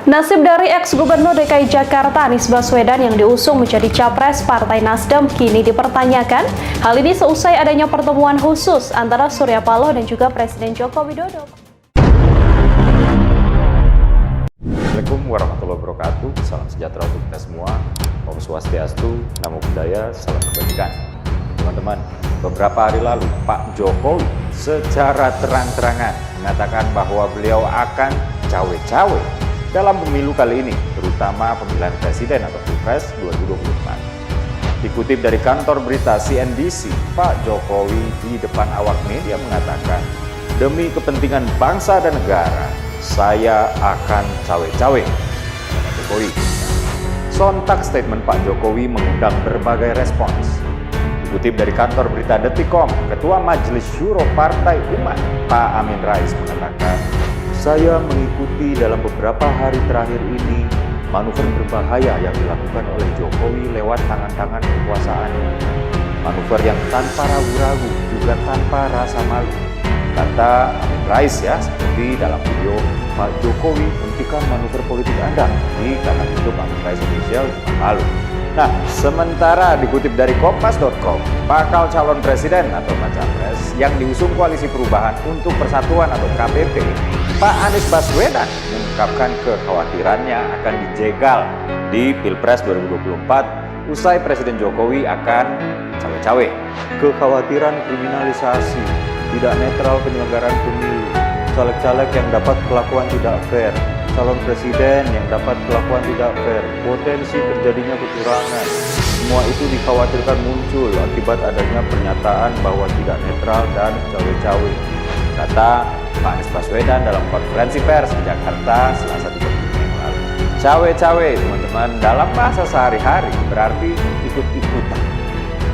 Nasib dari ex-gubernur DKI Jakarta Anies Baswedan yang diusung menjadi capres Partai Nasdem kini dipertanyakan. Hal ini seusai adanya pertemuan khusus antara Surya Paloh dan juga Presiden Joko Widodo. Assalamualaikum warahmatullahi wabarakatuh. Salam sejahtera untuk kita semua. Om Swastiastu, Namo Buddhaya, salam kebajikan. Teman-teman, beberapa hari lalu Pak Jokowi secara terang-terangan mengatakan bahwa beliau akan cawe-cawe dalam pemilu kali ini, terutama pemilihan presiden atau Pilpres 2024. Dikutip dari kantor berita CNBC, Pak Jokowi di depan awak media mengatakan, demi kepentingan bangsa dan negara, saya akan cawe-cawe. Pak Jokowi. Sontak statement Pak Jokowi mengundang berbagai respons. Dikutip dari kantor berita Detikcom, Ketua Majelis Syuro Partai Umat, Pak Amin Rais mengatakan, saya mengikuti dalam beberapa hari terakhir ini manuver berbahaya yang dilakukan oleh Jokowi lewat tangan-tangan kekuasaan. Manuver yang tanpa ragu-ragu juga tanpa rasa malu. Kata Amin Rais ya, seperti dalam video, Pak Jokowi hentikan manuver politik Anda di kanal YouTube Amin Rais Official lalu. Nah, sementara dikutip dari Kompas.com, bakal calon presiden atau baca pres yang diusung Koalisi Perubahan untuk Persatuan atau KPP, Pak Anies Baswedan mengungkapkan kekhawatirannya akan dijegal di Pilpres 2024 usai Presiden Jokowi akan cawe-cawe. Kekhawatiran kriminalisasi, tidak netral penyelenggaraan pemilu, caleg-caleg yang dapat kelakuan tidak fair, calon presiden yang dapat kelakuan tidak fair, potensi terjadinya kecurangan. Semua itu dikhawatirkan muncul akibat adanya pernyataan bahwa tidak netral dan cawe-cawe. Kata Pak Anies Baswedan dalam konferensi pers di Jakarta Selasa 3 Juni yang lalu. Cawe-cawe, teman-teman, dalam bahasa sehari-hari berarti ikut-ikutan.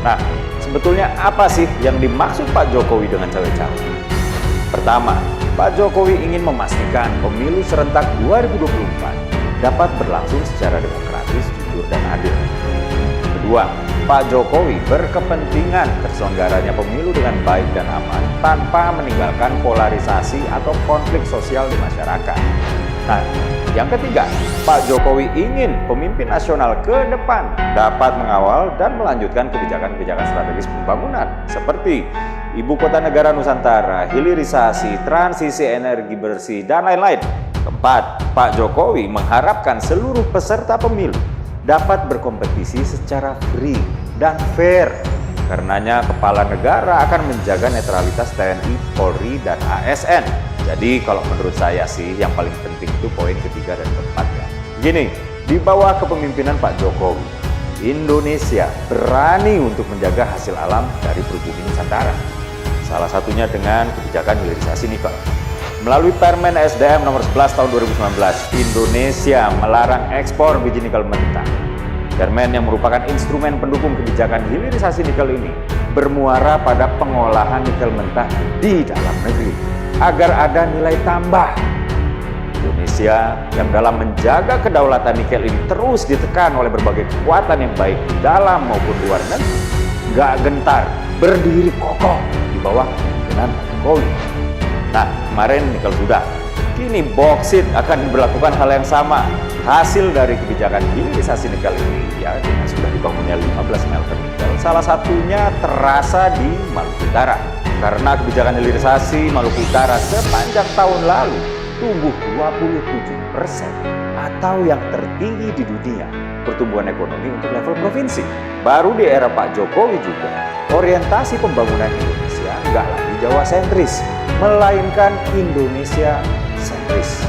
Nah, sebetulnya apa sih yang dimaksud Pak Jokowi dengan cawe-cawe? Pertama, Pak Jokowi ingin memastikan pemilu serentak 2024 dapat berlangsung secara demokratis, jujur, dan adil. Kedua, Pak Jokowi berkepentingan terselenggaranya pemilu dengan baik dan aman tanpa meninggalkan polarisasi atau konflik sosial di masyarakat. Nah, yang ketiga, Pak Jokowi ingin pemimpin nasional ke depan dapat mengawal dan melanjutkan kebijakan-kebijakan strategis pembangunan seperti Ibu Kota Negara Nusantara, hilirisasi, transisi energi bersih, dan lain-lain. Keempat, Pak Jokowi mengharapkan seluruh peserta pemilu dapat berkompetisi secara free dan fair. Karenanya, kepala negara akan menjaga netralitas TNI, Polri, dan ASN. Jadi, kalau menurut saya sih, yang paling penting itu poin ketiga dan keempat ya. Gini, di bawah kepemimpinan Pak Jokowi, Indonesia berani untuk menjaga hasil alam dari pribumi Nusantara. Salah satunya dengan kebijakan hilirisasi nih Pak. Melalui Permen SDM nomor 11 tahun 2019, Indonesia melarang ekspor biji nikel mentah. Permen yang merupakan instrumen pendukung kebijakan hilirisasi nikel ini bermuara pada pengolahan nikel mentah di dalam negeri agar ada nilai tambah. Indonesia yang dalam menjaga kedaulatan nikel ini terus ditekan oleh berbagai kekuatan yang baik di dalam maupun luar negeri, gak gentar, berdiri kokoh di bawah pimpinan Jokowi. Nah, kemarin nikel sudah, kini boksit akan berlakukan hal yang sama. Hasil dari kebijakan hilirisasi nikel ini ya, dengan sudah dibangunnya 15 smelter nikel, salah satunya terasa di Maluku Utara. Karena kebijakan hilirisasi Maluku Utara sepanjang tahun lalu tumbuh 27% atau yang tertinggi di dunia pertumbuhan ekonomi untuk level provinsi. Baru di era Pak Jokowi juga, orientasi pembangunan Indonesia nggak lagi Jawa sentris, melainkan Indonesia sentris.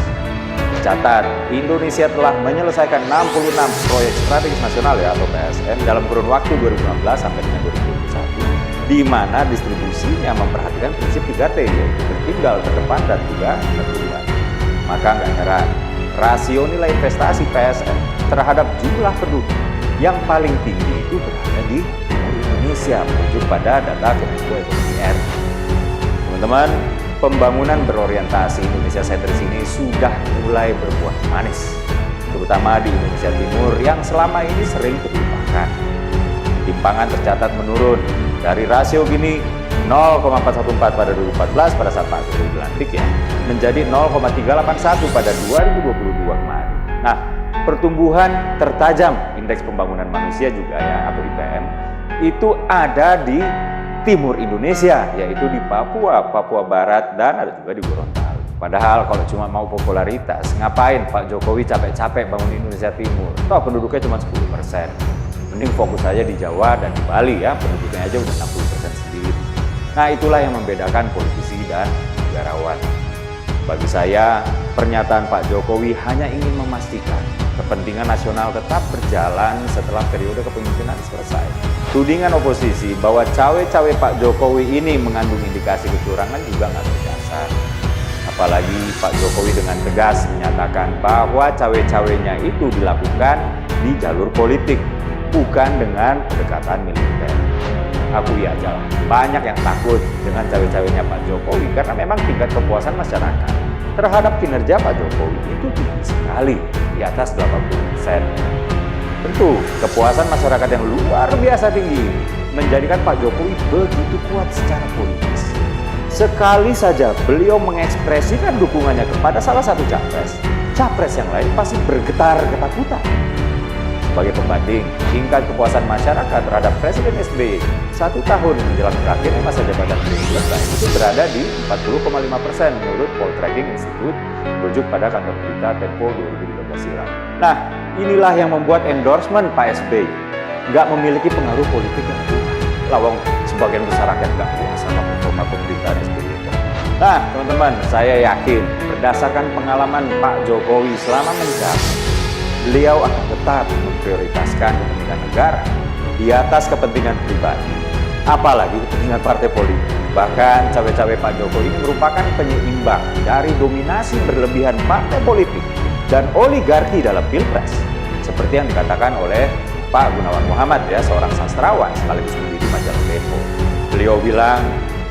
Catat, Indonesia telah menyelesaikan 66 proyek strategis nasional ya atau PSN dalam kurun waktu 2016 sampai dengan 2021, di mana distribusinya memperhatikan prinsip 3T, yaitu tertinggal, terdepan, dan juga terluar. Maka nggak heran, rasio nilai investasi PSN terhadap jumlah penduduk yang paling tinggi itu berada di Indonesia, merujuk pada data Kemenko Ekonomi RI. Teman-teman, pembangunan berorientasi Indonesia sentris ini sudah mulai berbuah manis, terutama di Indonesia Timur yang selama ini sering terlupakan. Timpangan tercatat menurun dari rasio gini 0,414 pada 2014 pada saat Pak Jokowi dilantik ya, menjadi 0,381 pada 2022 kemarin. Nah, pertumbuhan tertajam Indeks Pembangunan Manusia juga ya, atau IPM, itu ada di timur Indonesia, yaitu di Papua, Papua Barat, dan ada juga di Gorontalo. Padahal kalau cuma mau popularitas, ngapain Pak Jokowi capek-capek bangun Indonesia Timur? Toh penduduknya cuma 10%. Mending fokus aja di Jawa dan di Bali ya, penduduknya aja udah 60% sendiri. Nah, itulah yang membedakan politisi dan negarawan. Bagi saya, pernyataan Pak Jokowi hanya ingin memastikan kepentingan nasional tetap berjalan setelah periode kepemimpinan selesai. Tudingan oposisi bahwa cawe-cawe Pak Jokowi ini mengandung indikasi kecurangan juga nggak berdasar. Apalagi Pak Jokowi dengan tegas menyatakan bahwa cawe-cawenya itu dilakukan di jalur politik, bukan dengan pendekatan militer. Akui aja lah, banyak yang takut dengan cawe-cawenya Pak Jokowi karena memang tingkat kepuasan masyarakat terhadap kinerja Pak Jokowi itu tinggi sekali, di atas 80%. Tentu, kepuasan masyarakat yang luar biasa tinggi menjadikan Pak Jokowi begitu kuat secara politis. Sekali saja beliau mengekspresikan dukungannya kepada salah satu capres yang lain pasti bergetar ketakutan. Sebagai pembanding, tingkat kepuasan masyarakat terhadap Presiden SBY 1 tahun menjelang berakhirnya masa jabatan beliau selesai itu berada di 40,5% menurut Poltreking Institute merujuk pada kantor berita Tempo 2013 silam. Nah, inilah yang membuat endorsement Pak SBY nggak memiliki pengaruh politik yang kuat. Lawang sebagian besar rakyat nggak puas sama performa pemerintahan SBY itu. Nah, teman-teman, saya yakin berdasarkan pengalaman Pak Jokowi selama menjabat, beliau akan tetap memprioritaskan kepentingan negara di atas kepentingan pribadi, apalagi kepentingan partai politik. Bahkan cawe-cawe Pak Jokowi ini merupakan penyeimbang dari dominasi berlebihan partai politik dan oligarki dalam Pilpres, seperti yang dikatakan oleh Pak Gunawan Muhammad ya, seorang sastrawan sekaligus pendiri majalah Tempo. Beliau bilang,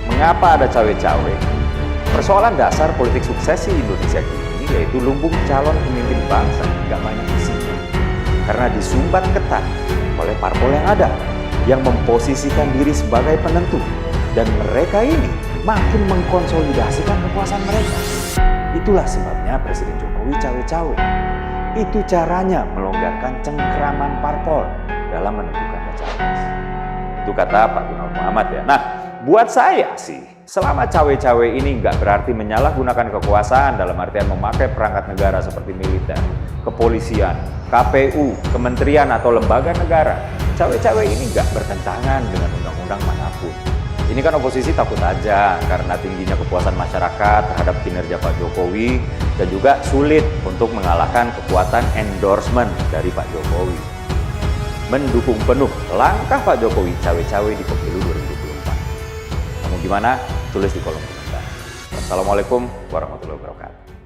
mengapa ada cawe-cawe? Persoalan dasar politik suksesi Indonesia ini yaitu lumbung calon pemimpin bangsa nggak banyak isinya, karena disumbat ketat oleh parpol yang ada yang memposisikan diri sebagai penentu, dan mereka ini makin mengkonsolidasikan kekuasaan mereka. Itulah sebabnya Presiden Jokowi cawe-cawe. Itu caranya melonggarkan cengkeraman parpol dalam menentukan capres. Itu kata Pak Gunawan Muhammad ya. Nah, buat saya sih, selama cawe-cawe ini nggak berarti menyalahgunakan kekuasaan dalam artian memakai perangkat negara seperti militer, kepolisian, KPU, kementerian atau lembaga negara. Cawe-cawe ini nggak bertentangan dengan undang-undang manapun. Ini kan oposisi takut aja karena tingginya kepuasan masyarakat terhadap kinerja Pak Jokowi dan juga sulit untuk mengalahkan kekuatan endorsement dari Pak Jokowi. Mendukung penuh langkah Pak Jokowi cawe-cawe di pemilu 2024. Kamu gimana? Tulis di kolom komentar. Wassalamualaikum warahmatullahi wabarakatuh.